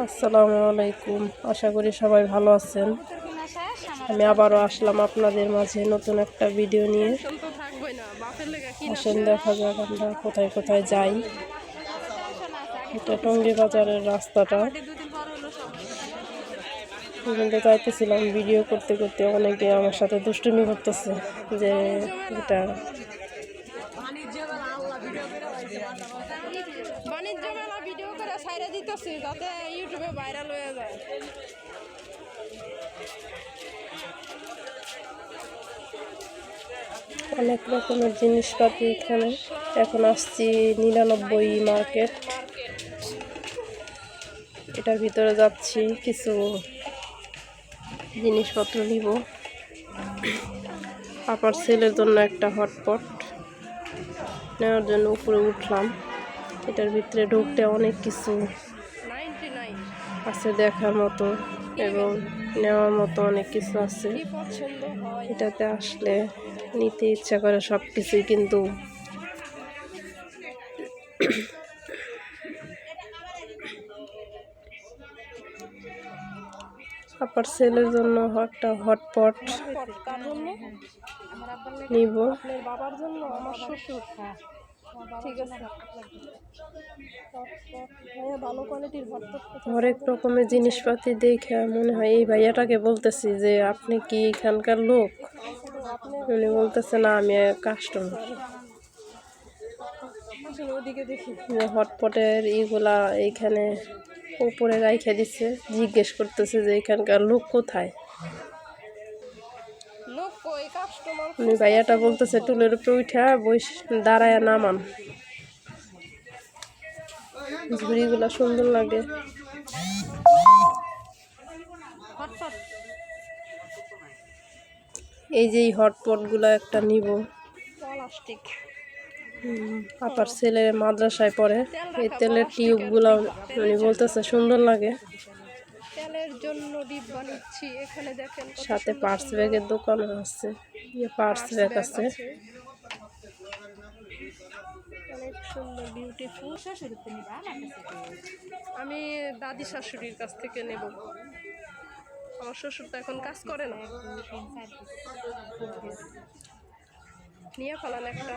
আসসালামু আলাইকুম। আশা করি সবাই ভালো আছেন। আমি আবারও আসলাম আপনাদের মাঝে নতুন একটা ভিডিও নিয়ে। আসেন দেখা যাক আমরা কোথায় কোথায় যাই। এটা টঙ্গী বাজারের রাস্তাটা। কিন্তু যাইতেছিলাম ভিডিও করতে করতে অনেকে আমার সাথে দুষ্টুমি করতেছে যে এটা বাণিজ্য মেলা ভিডিও করে ছাইড়া দিতেছি যাতে ইউটিউবে ভাইরাল হয়ে যায়। অনেক রকমের জিনিসপাতি এখানে। এখন আসছি 99 মার্কেট। এটার ভিতরে যাচ্ছি, কিছু জিনিসপত্র নিব। আপার ছেলের জন্য একটা হটপট নেওয়ার জন্য উপরে উঠলাম। এটার ভিতরে ঢুকতে অনেক কিছু আছে দেখার মতো এবং নেওয়ার মতো অনেক কিছু আছে। এটাতে আসলে নিতে ইচ্ছা করে সব কিছুই, কিন্তু আপার ছেলের জন্য একটা হটপট নিব। বাবার জন্য আমার শ্বশুর। ঠিক আছে, ভালো কোয়ালিটির হরেক রকমের জিনিসপাতি দেখে মনে হয় এই ভাইয়াটাকে বলতেছি যে আপনি কি এখানকার লোক। উনি বলতেছে না, আমি কাস্টমার। হটপটের এইগুলা এইখানে উপরে রাইখে দিচ্ছে, জিজ্ঞেস করতেছে যে এখানকার লোক কোথায়। উনি ভাইয়াটা বলতেছে টুলের উপরে উঠা দাঁড়ায় নামান। ঝুড়িগুলা সুন্দর লাগে। এই যে হটপট গুলা একটা নিব। আপার ছেলে মাদ্রাসায় পড়ে, এই তেলের টিউব গুলা উনি বলতেছে সুন্দর লাগে। তেলের জন্য ডিব্বা নিচ্ছি। এখানে দেখেন সাথে পার্স ব্যাগের দোকানও আছে, পার্স ব্যাগ আছে। অনেক সুন্দর বিউটিফুল। আমি দাদি শাশুড়ির কাছ থেকে নেব। আমার শ্বশুর তো এখন কাজ করে না। নিয়ে ফেলান একটা।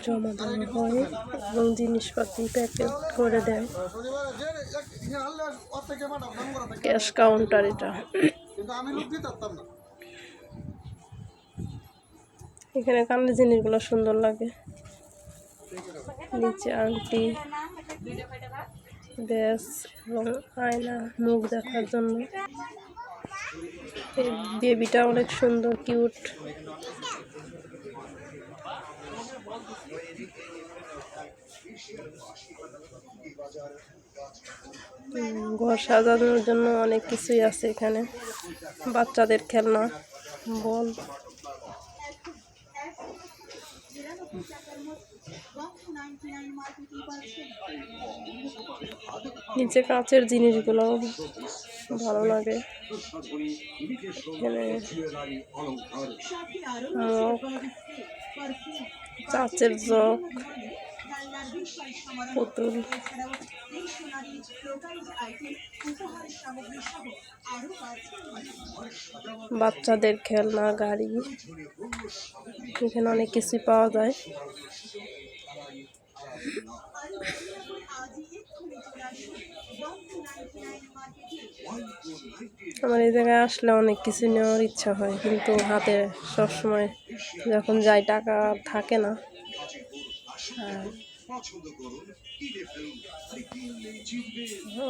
জমা দেওয়া হয় এবং জিনিসপাতি প্যাকেট করে দেয়। ক্যাশ কাউন্টার এটা। এখানে কানের জিনিসগুলো সুন্দর লাগে। নিচে আংটি, ব্যাস এবং আয়না মুখ দেখার জন্য। এই বেবিটা অনেক সুন্দর, কিউট। ঘর সাজানোর জন্য অনেক কিছুই আছে এখানে। বাচ্চাদের খেলনা, বল। নিচে কাঁচের জিনিসগুলো ভালো লাগে। এখানে মগ, চাচের জগ, পুতুল। বাচ্চাদের খেলনা, গাড়ি, এখানে অনেক কিছুই পাওয়া যায়। আমার এই জায়গায় আসলে অনেক কিছু নেওয়ার ইচ্ছা হয়, কিন্তু হাতে সবসময় যখন যাই টাকা থাকে না।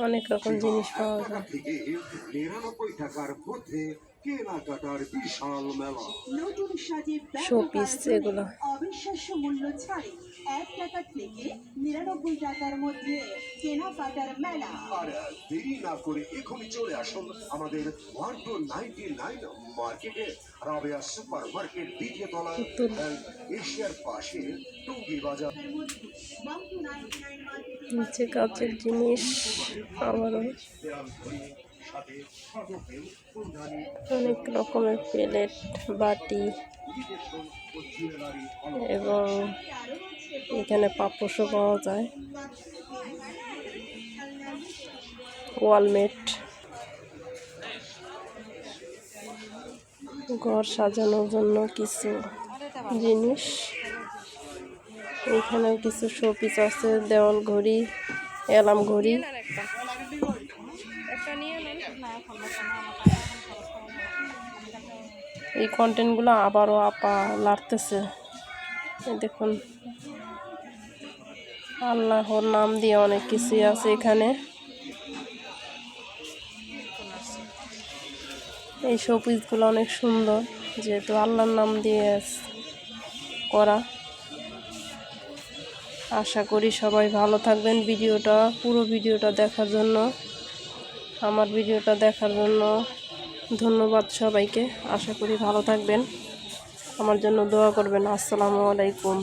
অনেক রকম জিনিস পাওয়া যায়। শোপিস এগুলো। অবিশ্বাস্য মূল্য ছাড়ে 1 টাকা থেকে 99 টাকার মধ্যে কেনাকাটার মেলা। আর দেরি না করে এখনই চলে আসুন আমাদের 199 মার্কেটে, রাবেয়া সুপার মার্কেট, দ্বিতীয় তলা, এশিয়ার পাশে টঙ্গী বাজার। নিচে কাচের জিনিস, আবারও অনেক রকমের প্লেট, বাটি এবং এখানে পাপোশও পাওয়া যায়, ওয়ালমেট, ঘর সাজানোর জন্য কিছু জিনিস। এখানেও কিছু শোপিস আছে, দেওয়াল ঘড়ি, অ্যালার্ম ঘড়ি। নেন একটা নিয়ে নেন। এই কন্টেন্টগুলো আবারও আপা লাড়তেছে। এই দেখুন, আল্লাহর নাম দিয়ে অনেক কিছুই আছে এখানে। এই শোপিসগুলো অনেক সুন্দর, যেহেতু আল্লাহর নাম দিয়ে করা। আশা করি সবাই ভালো থাকবেন। পুরো ভিডিওটা দেখার জন্য, আমার ভিডিওটা দেখার জন্য ধন্যবাদ সবাইকে। আশা করি ভালো থাকবেন, আমার জন্য দোয়া করবেন। আসসালামু আলাইকুম।